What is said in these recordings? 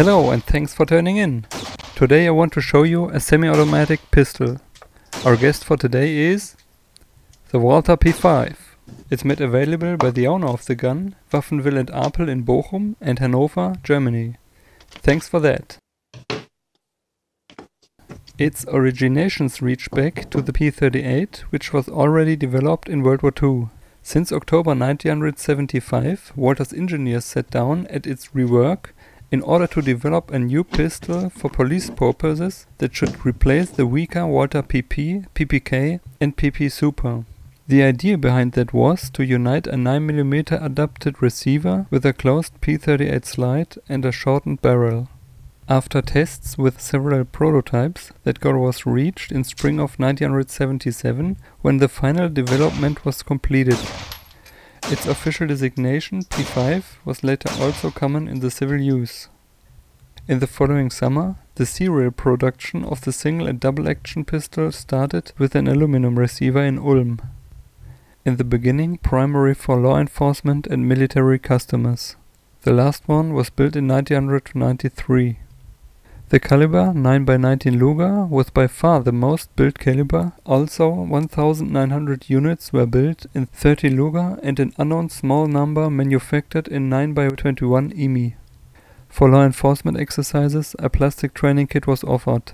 Hello and thanks for tuning in. Today I want to show you a semi-automatic pistol. Our guest for today is the Walther P5. It's made available by the owner of the gun, Waffenwill and Apel in Bochum and Hanover, Germany. Thanks for that. Its originations reach back to the P38, which was already developed in World War II. Since October 1975, Walther's engineers sat down at its rework in order to develop a new pistol for police purposes that should replace the weaker Walther PP, PPK and PP Super. The idea behind that was to unite a 9mm adapted receiver with a closed P38 slide and a shortened barrel. After tests with several prototypes, that goal was reached in spring of 1977 when the final development was completed. Its official designation, P5, was later also common in the civil use. In the following summer, the serial production of the single and double-action pistol started with an aluminum receiver in Ulm. In the beginning, primarily for law enforcement and military customers. The last one was built in 1993. The caliber 9x19 Luger was by far the most built caliber. Also 1900 units were built in 30 Luger and an unknown small number manufactured in 9x21 EMI. For law enforcement exercises, a plastic training kit was offered.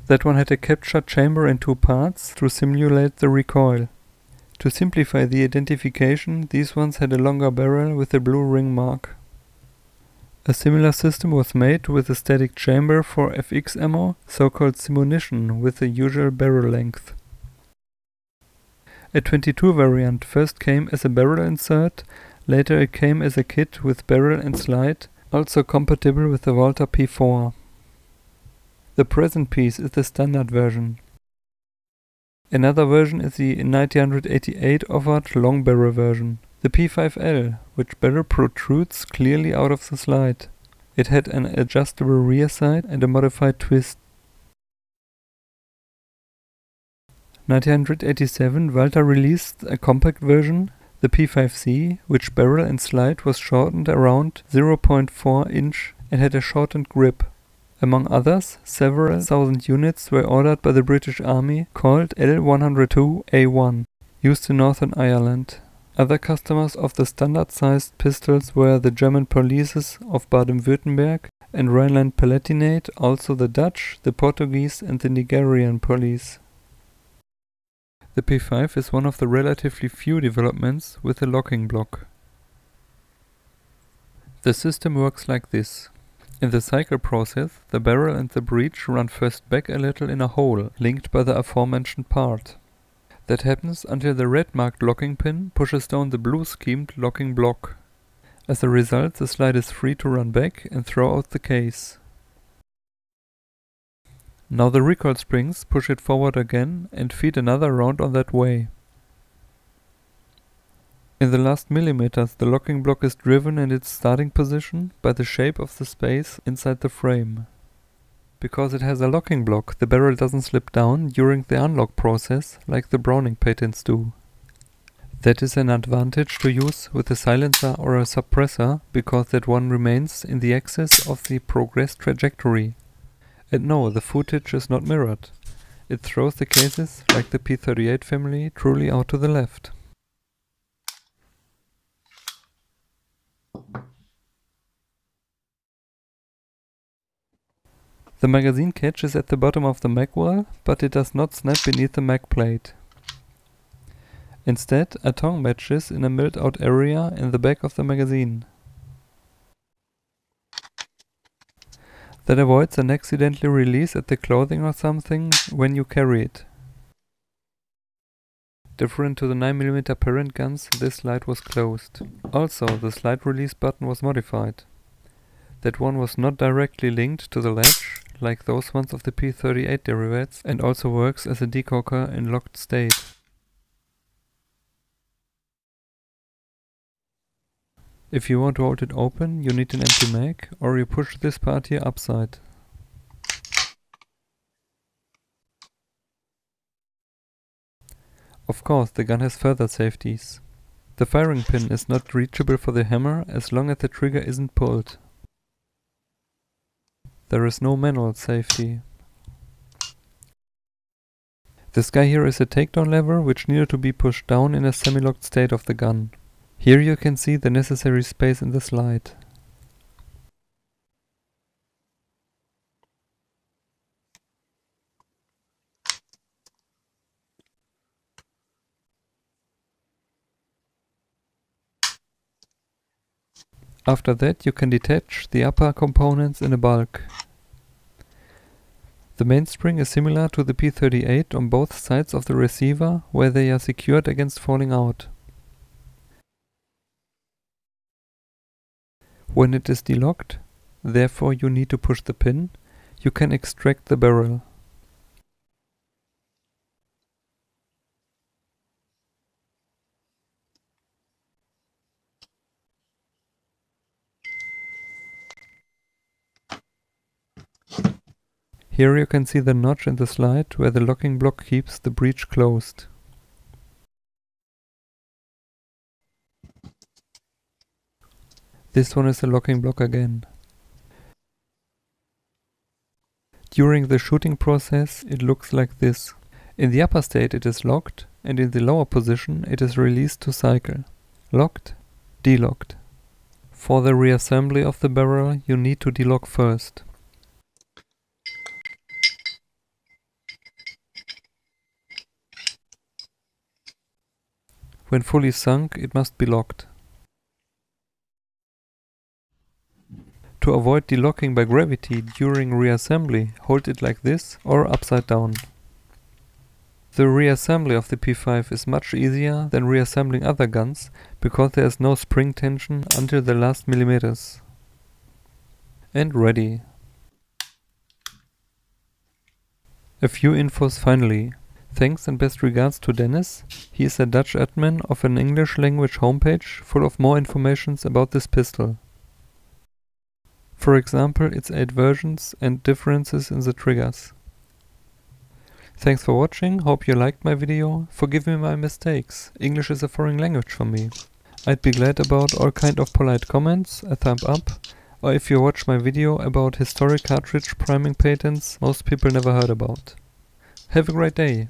That one had a capture chamber in two parts to simulate the recoil. To simplify the identification, these ones had a longer barrel with a blue ring mark. A similar system was made with a static chamber for FX ammo, so-called simunition, with the usual barrel length. A 22 variant first came as a barrel insert, later it came as a kit with barrel and slide, also compatible with the Walther P4. The present piece is the standard version. Another version is the in 1988 offered long barrel version. The P5L, which barrel protrudes clearly out of the slide. It had an adjustable rear sight and a modified twist. 1987 Walther released a compact version, the P5C, which barrel and slide was shortened around 0.4 inch and had a shortened grip. Among others, several thousand units were ordered by the British Army called L102A1, used in Northern Ireland. Other customers of the standard-sized pistols were the German polices of Baden-Württemberg and Rhineland-Palatinate, also the Dutch, the Portuguese and the Nigerian police. The P5 is one of the relatively few developments with a locking block. The system works like this. In the cycle process, the barrel and the breech run first back a little in a hole, linked by the aforementioned part. That happens until the red-marked locking pin pushes down the blue-schemed locking block. As a result, the slide is free to run back and throw out the case. Now the recoil springs push it forward again and feed another round on that way. In the last millimeters, the locking block is driven in its starting position by the shape of the space inside the frame. Because it has a locking block, the barrel doesn't slip down during the unlock process like the Browning patents do. That is an advantage to use with a silencer or a suppressor, because that one remains in the axis of the progress trajectory. And no, the footage is not mirrored. It throws the cases, like the P38 family, truly out to the left. The magazine catch is at the bottom of the mag well, but it does not snap beneath the mag plate. Instead, a tongue matches in a milled out area in the back of the magazine. That avoids an accidental release at the clothing or something when you carry it. Different to the 9mm parent guns, this slide was closed. Also, the slide release button was modified. That one was not directly linked to the latch, like those ones of the P38 derivatives, and also works as a decocker in locked state. If you want to hold it open, you need an empty mag, or you push this part here upside. Of course, the gun has further safeties. The firing pin is not reachable for the hammer as long as the trigger isn't pulled. There is no manual safety. This guy here is a takedown lever which needed to be pushed down in a semi-locked state of the gun. Here you can see the necessary space in the slide. After that you can detach the upper components in a bulk. The mainspring is similar to the P38 on both sides of the receiver, where they are secured against falling out. When it is delocked, therefore you need to push the pin, you can extract the barrel. Here you can see the notch in the slide where the locking block keeps the breech closed. This one is the locking block again. During the shooting process it looks like this. In the upper state it is locked, and in the lower position it is released to cycle. Locked, delocked. For the reassembly of the barrel you need to delock first. When fully sunk, it must be locked. To avoid delocking by gravity during reassembly, hold it like this or upside down. The reassembly of the P5 is much easier than reassembling other guns because there is no spring tension until the last millimeters. And ready. A few infos finally. Thanks and best regards to Dennis. He is a Dutch admin of an English language homepage full of more information about this pistol. For example, its 8 versions and differences in the triggers. Thanks for watching, hope you liked my video. Forgive me my mistakes, English is a foreign language for me. I'd be glad about all kind of polite comments, a thumb up, or if you watch my video about historic cartridge priming patents most people never heard about. Have a great day!